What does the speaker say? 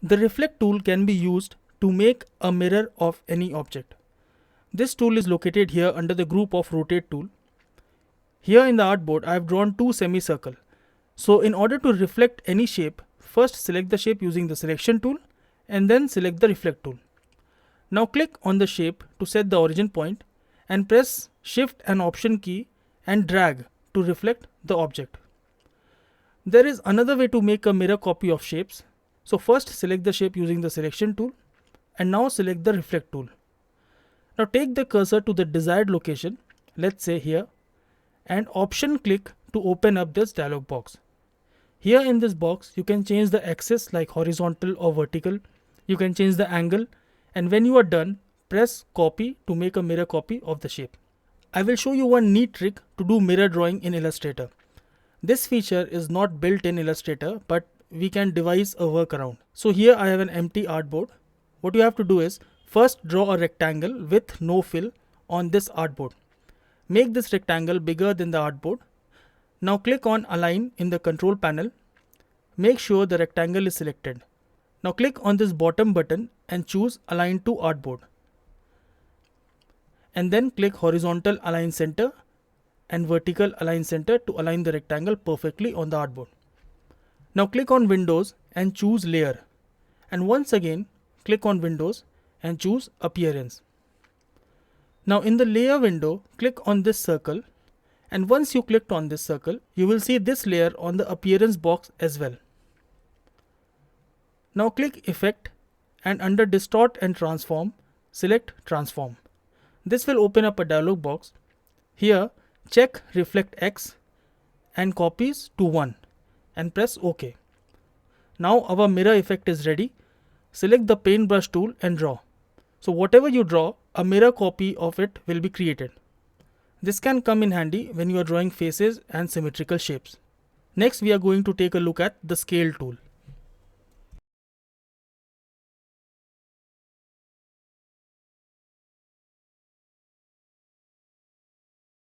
The reflect tool can be used to make a mirror of any object. This tool is located here under the group of rotate tool. Here in the artboard I have drawn two semicircle. So in order to reflect any shape, first select the shape using the selection tool and then select the reflect tool. Now click on the shape to set the origin point and press Shift and Option key and drag to reflect the object. There is another way to make a mirror copy of shapes. So first select the shape using the selection tool and now select the reflect tool. Now take the cursor to the desired location, let's say here, and option click to open up this dialog box. Here in this box you can change the axis like horizontal or vertical. You can change the angle, and when you are done, press copy to make a mirror copy of the shape. I will show you one neat trick to do mirror drawing in Illustrator. This feature is not built in Illustrator, but we can devise a workaround. So here I have an empty artboard. What you have to do is first draw a rectangle with no fill on this artboard. Make this rectangle bigger than the artboard. Now click on Align in the control panel. Make sure the rectangle is selected. Now click on this bottom button and choose Align to Artboard. And then click Horizontal Align Center and Vertical Align Center to align the rectangle perfectly on the artboard. Now click on Windows and choose Layer. And once again click on Windows and choose Appearance. Now in the layer window, click on this circle, and once you clicked on this circle, you will see this layer on the appearance box as well. Now click Effect and under Distort and Transform, select Transform. This will open up a dialog box. Here check Reflect X and Copies to 1 and press OK. Now our mirror effect is ready. Select the paintbrush tool and draw. So whatever you draw, a mirror copy of it will be created. This can come in handy when you are drawing faces and symmetrical shapes. Next we are going to take a look at the scale tool.